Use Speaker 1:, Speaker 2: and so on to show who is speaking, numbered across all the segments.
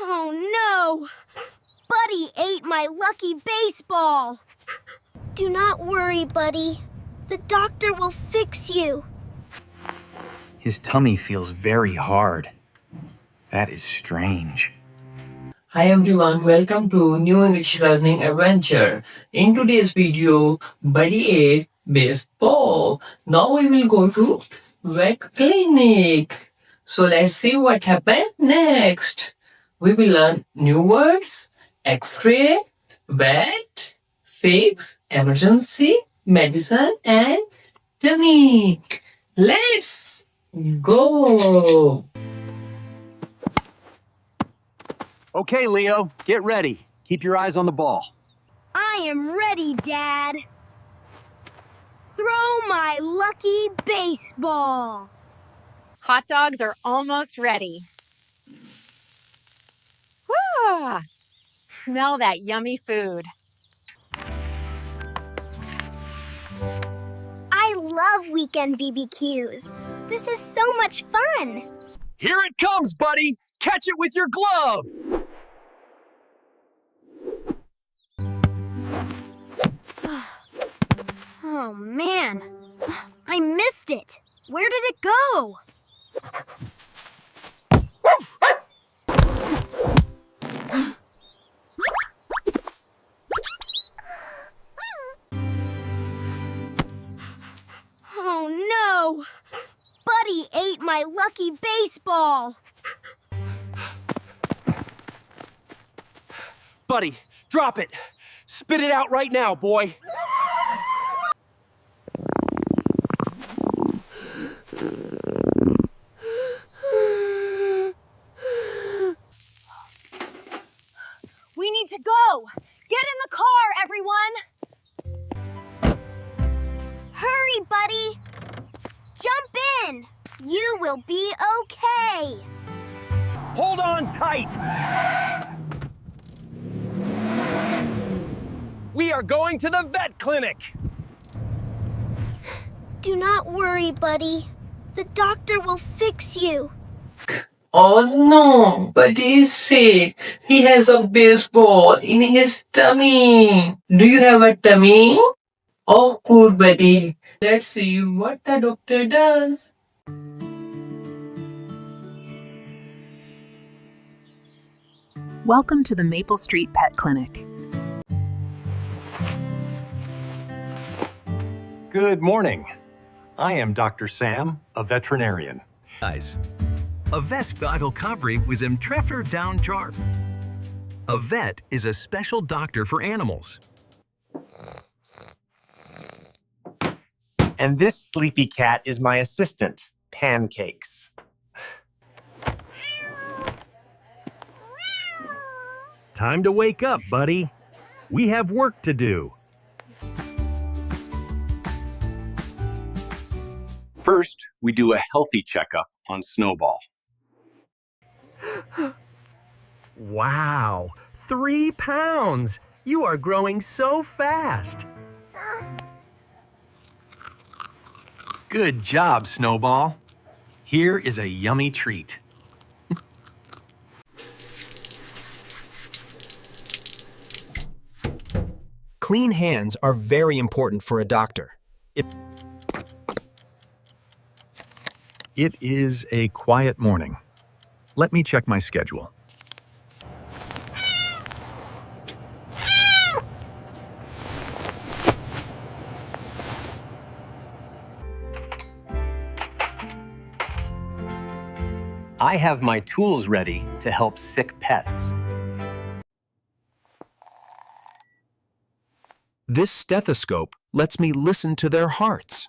Speaker 1: Oh no! Buddy ate my lucky baseball! Do not worry, Buddy. The doctor will fix you.
Speaker 2: His tummy feels very hard. That is strange.
Speaker 3: Hi everyone, welcome to New English Learning Adventure. In today's video, Buddy ate baseball. Now we will go to vet clinic. So let's see what happened next. We will learn new words, X-ray, vet, fix, emergency, medicine, and tummy. Let's go.
Speaker 4: Okay, Leo, get ready. Keep your eyes on the ball.
Speaker 1: I am ready, Dad. Throw my lucky baseball.
Speaker 5: Hot dogs are almost ready. Woo! Smell that yummy food.
Speaker 1: I love weekend BBQs. This is so much fun.
Speaker 4: Here it comes, buddy! Catch it with your glove!
Speaker 1: Oh man, I missed it. Where did it go? Oh no! Buddy ate my lucky baseball.
Speaker 4: Buddy, drop it! Spit it out right now, boy!
Speaker 1: We need to go! Get in the car, everyone! Hurry, buddy! Jump in! You will be okay!
Speaker 4: Hold on tight! We are going to the vet clinic!
Speaker 1: Do not worry, buddy. The doctor will fix you.
Speaker 3: Oh no, Buddy is sick. He has a baseball in his tummy. Do you have a tummy? Oh, poor Buddy. Let's see what the doctor does.
Speaker 6: Welcome to the Maple Street Pet Clinic.
Speaker 7: Good morning. I am Dr. Sam, a veterinarian.
Speaker 8: Guys, a vet's vital coverage was im treffer down sharp. A vet is a special doctor for animals.
Speaker 9: And this sleepy cat is my assistant, Pancakes.
Speaker 8: Time to wake up, buddy. We have work to do.
Speaker 7: First, we do a healthy checkup on Snowball.
Speaker 8: Wow, 3 pounds. You are growing so fast.
Speaker 2: Good job, Snowball. Here is a yummy treat.
Speaker 10: Clean hands are very important for a doctor.
Speaker 8: It is a quiet morning. Let me check my schedule.
Speaker 2: I have my tools ready to help sick pets.
Speaker 10: This stethoscope lets me listen to their hearts.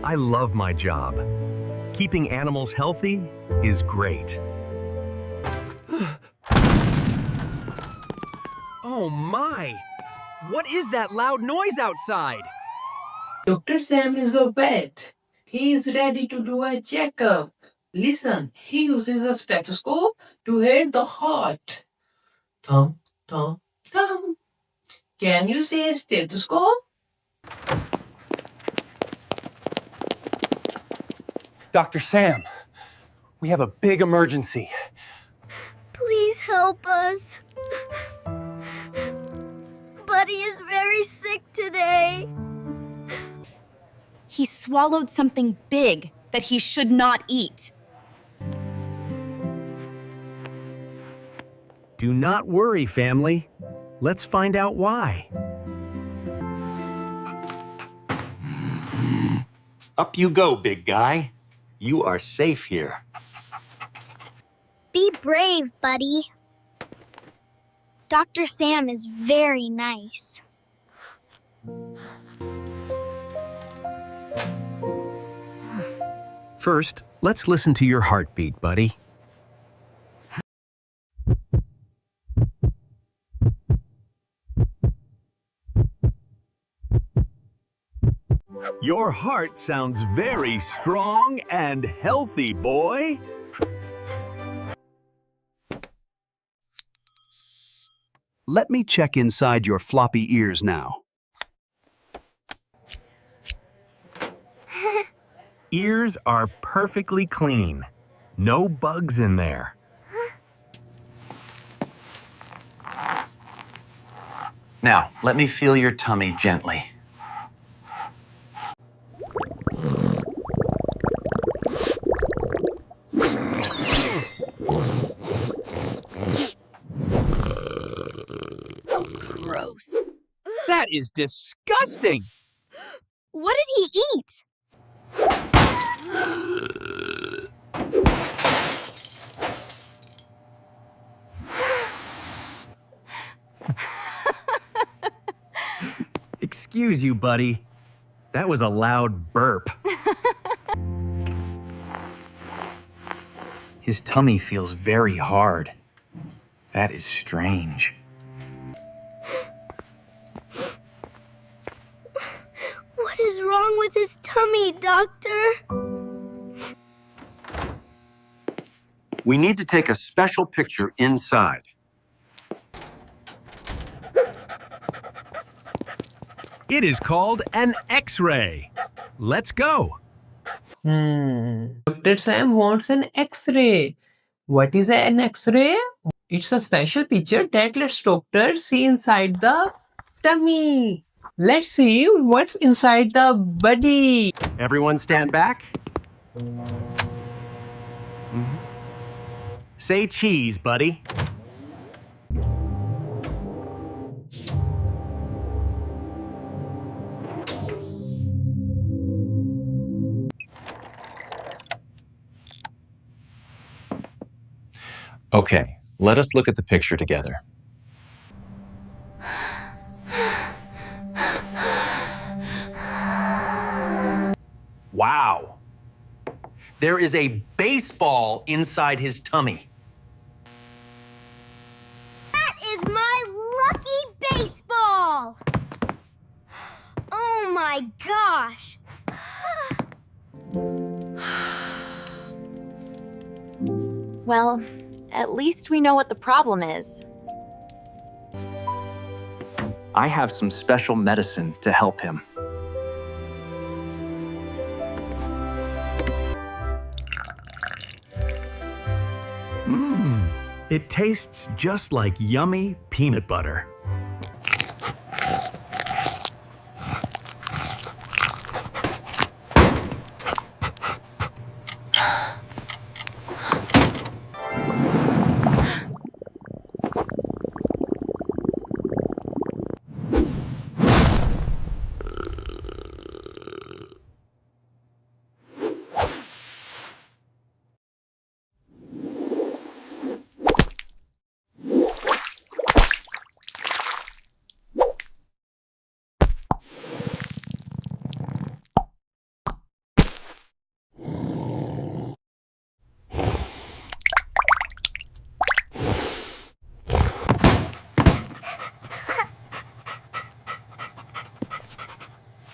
Speaker 8: I love my job. Keeping animals healthy is great.
Speaker 10: Oh my! What is that loud noise outside?
Speaker 3: Dr. Sam is a vet. He is ready to do a checkup. Listen, he uses a stethoscope to hear the heart. Thump, thump, thump. Can you say stethoscope?
Speaker 4: Dr. Sam, We have a big emergency.
Speaker 1: Please help us. Buddy is very sick today.
Speaker 6: He swallowed something big that he should not eat.
Speaker 10: Do not worry, family. Let's find out why.
Speaker 7: Up you go, big guy. You are safe here.
Speaker 1: Be brave, buddy. Dr. Sam is very nice.
Speaker 10: First, let's listen to your heartbeat, buddy. Your heart sounds very strong and healthy, boy.
Speaker 11: Let me check inside your floppy ears now.
Speaker 8: Ears are perfectly clean. No bugs in there.
Speaker 2: Now, let me feel your tummy gently.
Speaker 1: Gross.
Speaker 10: That is disgusting!
Speaker 1: What did he eat?
Speaker 10: Excuse you, buddy. That was a loud burp.
Speaker 2: His tummy feels very hard. That is strange.
Speaker 1: What is wrong with his tummy, doctor?
Speaker 7: We need to take a special picture inside.
Speaker 8: It is called an X-ray. Let's go.
Speaker 3: Dr. Sam wants an X-ray. What is an X-ray? It's a special picture that lets doctors see inside the tummy. Let's see what's inside the body.
Speaker 4: Everyone stand back.
Speaker 10: Say cheese, buddy.
Speaker 2: Okay, let us look at the picture together. Wow! There is a baseball inside his tummy.
Speaker 1: That is my lucky baseball! Oh my gosh!
Speaker 6: Well, at least we know what the problem is.
Speaker 2: I have some special medicine to help him.
Speaker 8: It tastes just like yummy peanut butter.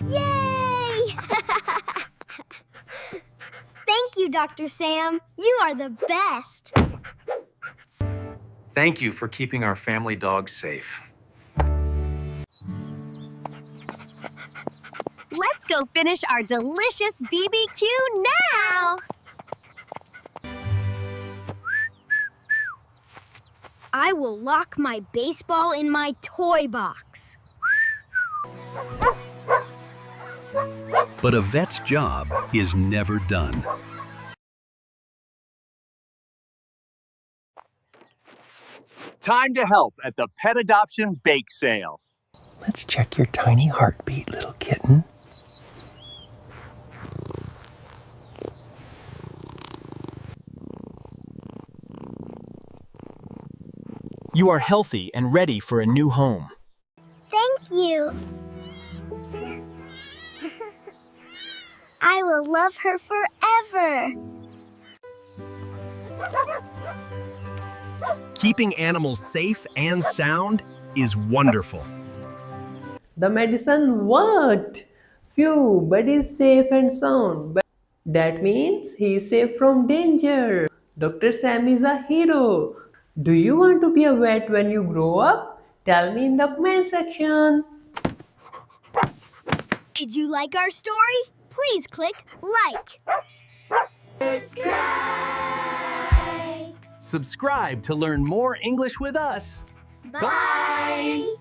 Speaker 1: Yay! Thank you, Dr. Sam. You are the best.
Speaker 2: Thank you for keeping our family dog safe.
Speaker 6: Let's go finish our delicious BBQ now!
Speaker 1: I will lock my baseball in my toy box.
Speaker 11: But a vet's job is never done.
Speaker 4: Time to help at the pet adoption bake sale.
Speaker 2: Let's check your tiny heartbeat, little kitten.
Speaker 10: You are healthy and ready for a new home.
Speaker 1: Thank you. I will love her forever.
Speaker 10: Keeping animals safe and sound is wonderful.
Speaker 12: The medicine worked. Phew, Buddy is safe and sound. But that means he is safe from danger. Dr. Sam is a hero. Do you want to be a vet when you grow up? Tell me in the comment section.
Speaker 1: Did you like our story? Please click like.
Speaker 8: Subscribe to learn more English with us.
Speaker 1: Bye.